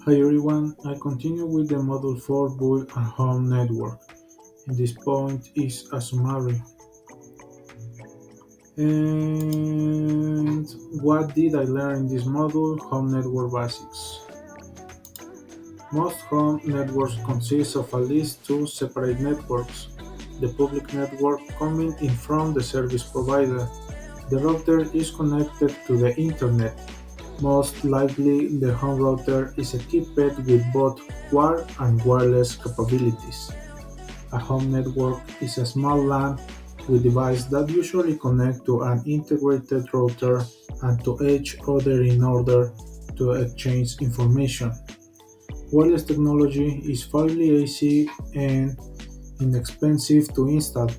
Hi everyone, I continue with the Module 4 build a home network. In this point is a summary. And what did I learn in this module? Home network basics. Most home networks consist of at least two separate networks. The public network coming in from the service provider. The router is connected to the internet. Most likely, the home router is equipped with both wired and wireless capabilities. A home network is a small LAN with devices that usually connect to an integrated router and to each other in order to exchange information. Wireless technology is fairly easy and inexpensive to install.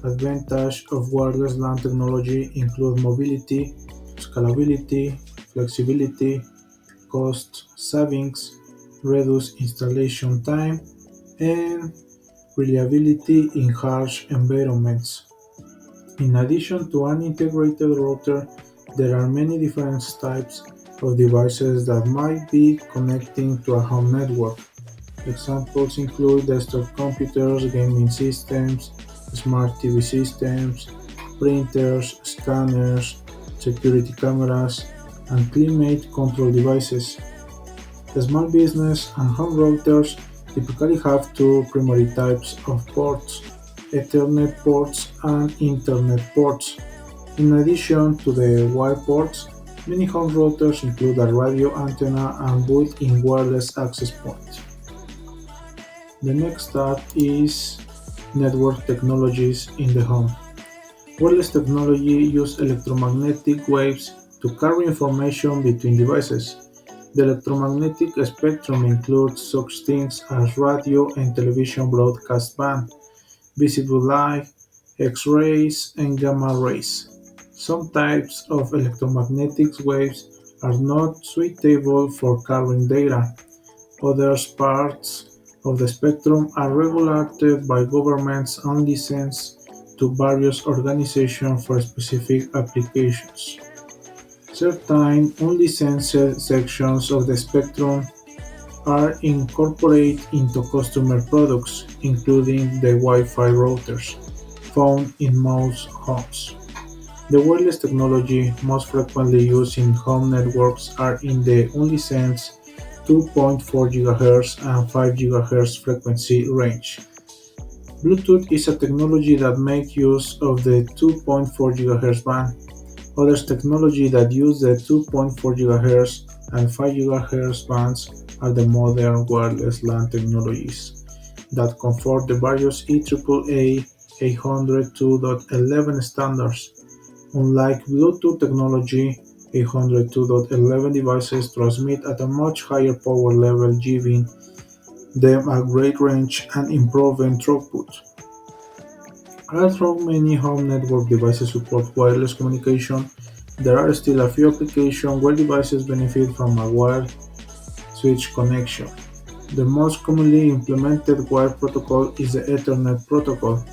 Advantages of wireless LAN technology include mobility, scalability, flexibility, cost savings, reduced installation time, and reliability in harsh environments. In addition to an integrated router, there are many different types of devices that might be connecting to a home network. Examples include desktop computers, gaming systems, smart TV systems, printers, scanners, security cameras, and climate control devices. Small business and home routers typically have two primary types of ports: Ethernet ports and Internet ports. In addition to the wired ports, many home routers include a radio antenna and built-in wireless access point. The next step is network technologies in the home. Wireless technology uses electromagnetic waves to carry information between devices. The electromagnetic spectrum includes such things as radio and television broadcast band, visible light, X-rays, and gamma rays. Some types of electromagnetic waves are not suitable for carrying data. Other parts of the spectrum are regulated by governments and licensed to various organizations for specific applications. Certain unlicensed sections of the spectrum are incorporated into customer products, including the Wi-Fi routers found in most homes. The wireless technology most frequently used in home networks are in the unlicensed 2.4 GHz and 5 GHz frequency range. Bluetooth is a technology that makes use of the 2.4 GHz band. Other technologies that use the 2.4 GHz and 5 GHz bands are the modern wireless LAN technologies that conform the various EAAA 802.11 standards. Unlike Bluetooth technology, 802.11 devices transmit at a much higher power level, giving them a great range and improving throughput. Although many home network devices support wireless communication, there are still a few applications where devices benefit from a wired switch connection. The most commonly implemented wired protocol is the Ethernet protocol.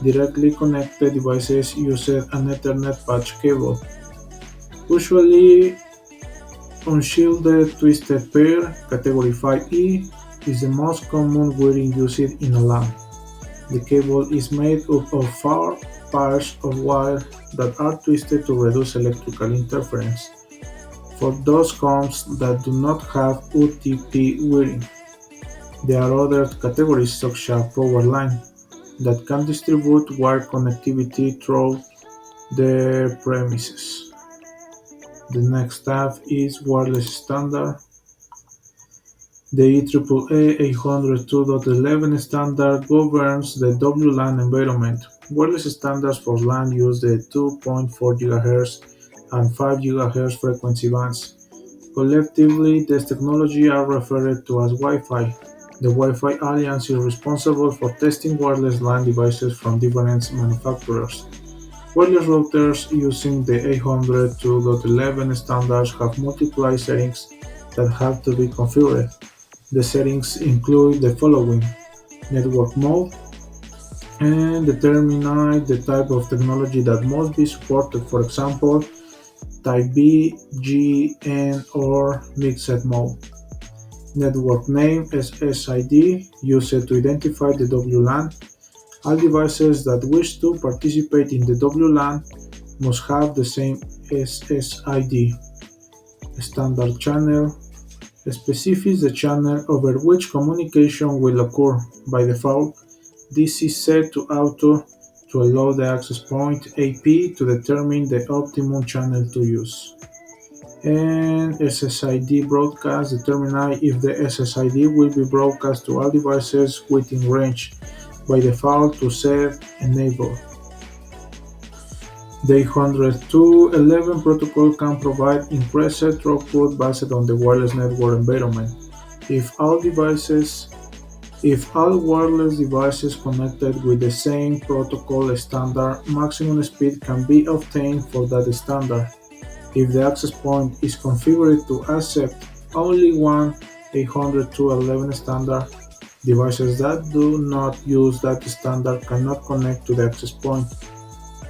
Directly connected devices use an Ethernet patch cable. Usually unshielded twisted pair, category 5E, is the most common wiring used in a LAN. The cable is made up of four pairs of wire that are twisted to reduce electrical interference. For those homes that do not have UTP wiring, there are other categories such as power line that can distribute wire connectivity through the premises. The next tab is wireless standard. The EAAA 802.11 standard governs the WLAN environment. Wireless standards for LAN use the 2.4 GHz and 5 GHz frequency bands. Collectively, these technologies are referred to as Wi-Fi. The Wi-Fi Alliance is responsible for testing wireless LAN devices from different manufacturers. Wireless routers using the 802.11 standards have multiple settings that have to be configured. The settings include the following: network mode, and determine the type of technology that must be supported, for example, Type B, G, N, or mixed mode. Network name SSID used to identify the WLAN. All devices that wish to participate in the WLAN must have the same SSID. Standard channel specifies the channel over which communication will occur. By default, this is set to auto to allow the access point AP to determine the optimum channel to use. And SSID broadcast determine if the SSID will be broadcast to all devices within range. By default, to set enable. The 802.11 protocol can provide increased throughput based on the wireless network environment. If all devices If all wireless devices connected with the same protocol standard, maximum speed can be obtained for that standard. If the access point is configured to accept only one 802.11 standard, devices that do not use that standard cannot connect to the access point.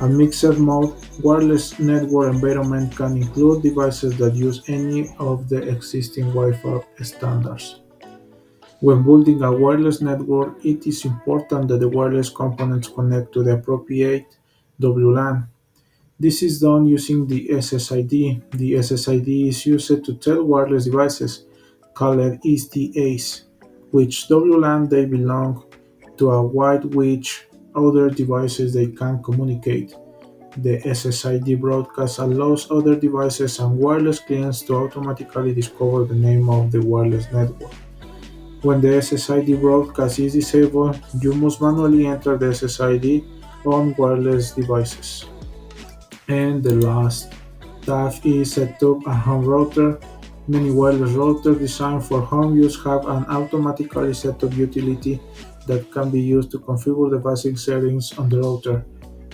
A mixed mode wireless network environment can include devices that use any of the existing Wi-Fi standards. When building a wireless network, it is important that the wireless components connect to the appropriate WLAN. This is done using the SSID. The SSID is used to tell wireless devices, called SDAs, which WLAN they belong to and with which other devices they can communicate. The SSID broadcast allows other devices and wireless clients to automatically discover the name of the wireless network. When the SSID broadcast is disabled, you must manually enter the SSID on wireless devices. And the last tab is set up a home router. Many wireless routers designed for home use have an automatically set up utility that can be used to configure the basic settings on the router.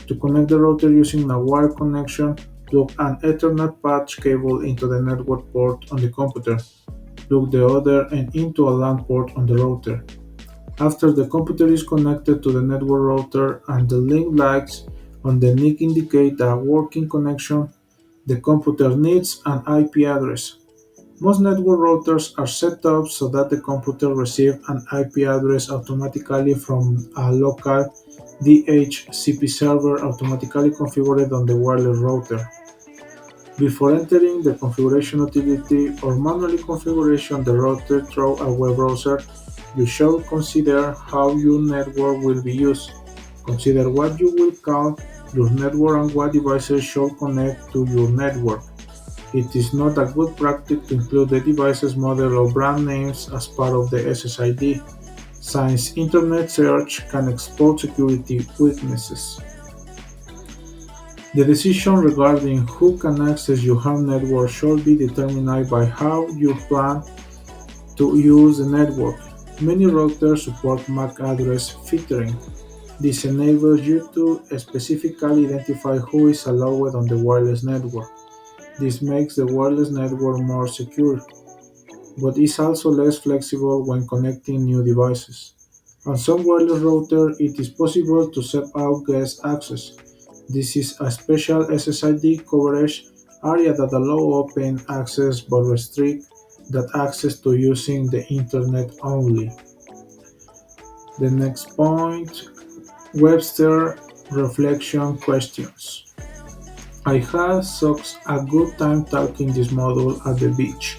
To connect the router using a wired connection, plug an Ethernet patch cable into the network port on the computer. Plug the other end into a LAN port on the router. After the computer is connected to the network router and the link lights on the NIC indicate a working connection, the computer needs an IP address. Most network routers are set up so that the computer receives an IP address automatically from a local DHCP server automatically configured on the wireless router. Before entering the configuration utility or manually configuration the router through a web browser, you should consider how your network will be used. Consider what you will call your network and what devices should connect to your network. It is not a good practice to include the device's model or brand names as part of the SSID, since Internet search can expose security weaknesses. The decision regarding who can access your home network should be determined by how you plan to use the network. Many routers support MAC address filtering. This enables you to specifically identify who is allowed on the wireless network. This makes the wireless network more secure, but is also less flexible when connecting new devices. On some wireless routers, it is possible to set out guest access. This is a special SSID coverage area that allows open access but restrict that access to using the internet only. The next point, Webster reflection questions. I had such a good time talking this module at the beach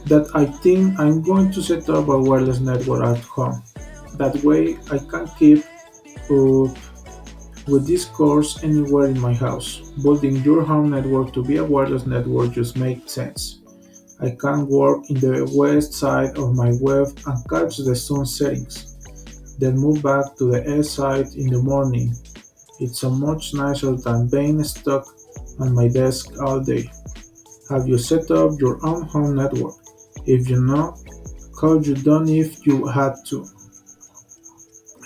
that I think I'm going to set up a wireless network at home. That way I can keep up with this course anywhere in my house. Building your home network to be a wireless network just makes sense. I can work in the west side of my web and catch the sun settings, then move back to the east side in the morning. It's so much nicer than being stuck on my desk all day. Have you set up your own home network? If you know, how you done if you had to?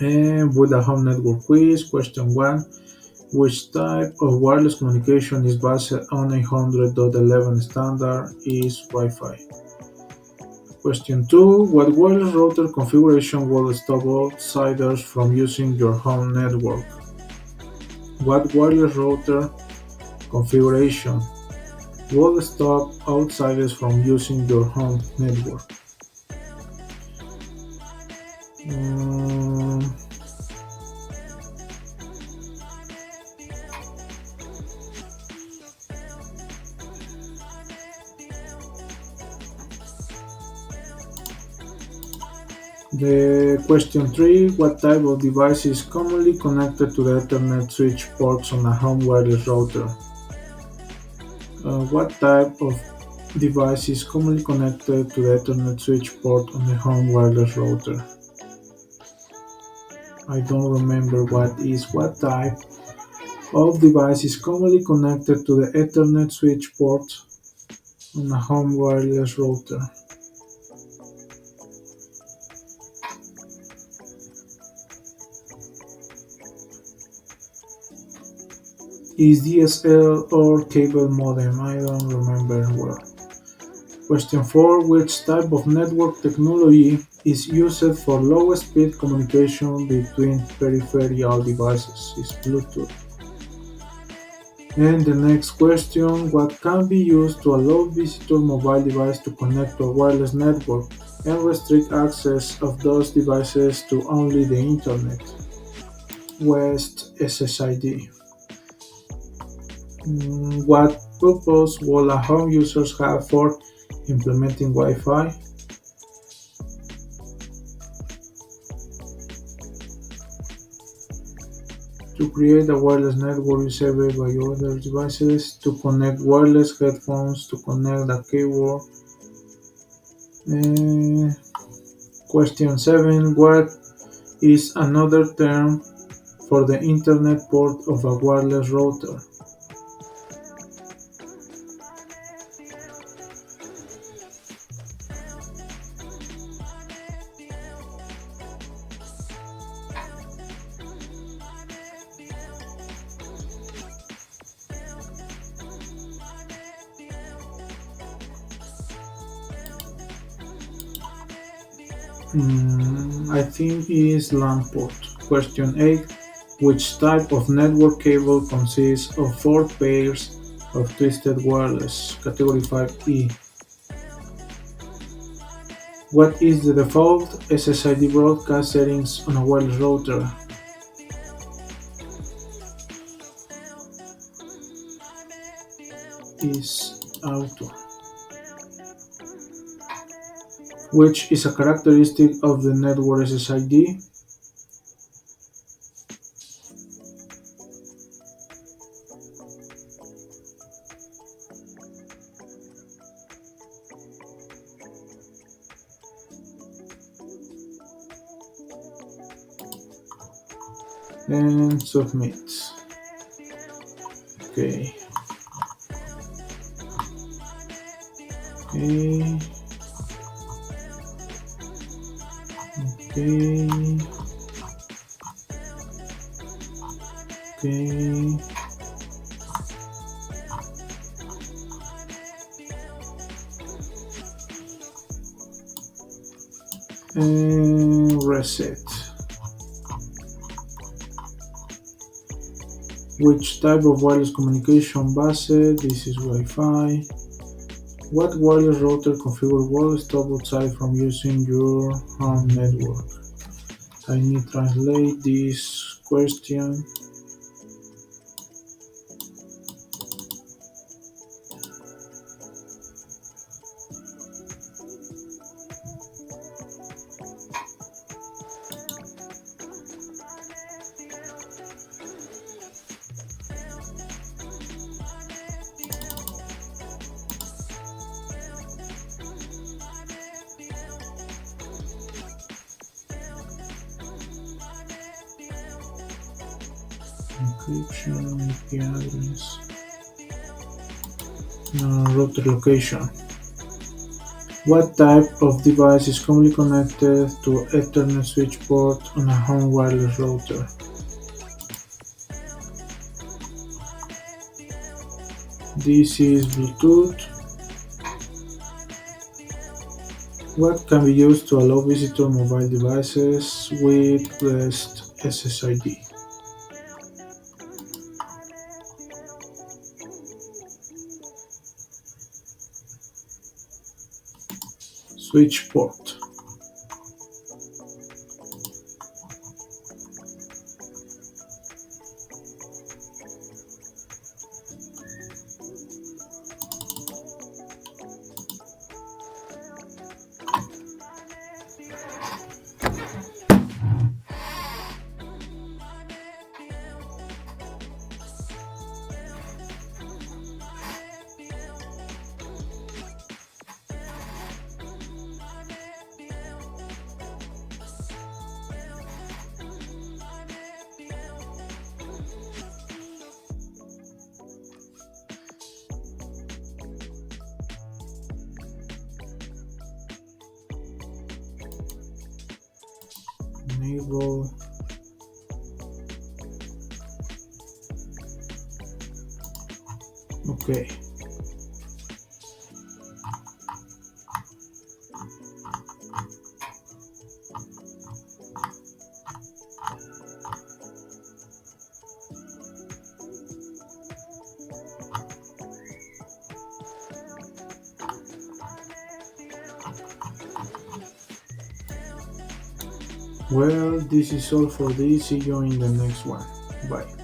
And with the home network quiz, question 1. Which type of wireless communication is based on 800.11 standard is Wi-Fi? Question 2. What wireless router configuration will stop outsiders from using your home network? What wireless router configuration will stop outsiders from using your home network? Um, the question 3: what type of device is commonly connected to the Ethernet switch ports on a home wireless router? What type of device is commonly connected to the Ethernet switch port on a home wireless router? I don't remember what type of device is commonly connected to the Ethernet switch port on a home wireless router. Is DSL or cable modem? I don't remember well. Question 4: which type of network technology is used for low-speed communication between peripheral devices? Is Bluetooth. And the next question: what can be used to allow visitor mobile device to connect to a wireless network and restrict access of those devices to only the Internet? West SSID. What purpose will a home users have for implementing Wi-Fi? To create a wireless network usable by other devices, to connect wireless headphones, to connect a keyboard. Uh, Question 7: what is another term for the Internet port of a wireless router? I think it is LAN port. Question 8: which type of network cable consists of four pairs of twisted wireless? Category 5E. What is the default SSID broadcast settings on a wireless router? Is auto, which is a characteristic of the network SSID. And submit. Okay. Okay. Okay. Okay. And reset. Which type of wireless communication base? This is Wi-Fi. What wireless router configure will stop outside from using your home network? I need to translate this question. Encryption, IP address, router location. What type of device is commonly connected to Ethernet switch port on a home wireless router? This is Bluetooth. What can be used to allow visitor mobile devices with REST SSID? Switch port. enable. Okay. Well, this is all for this. See you in the next one. Bye.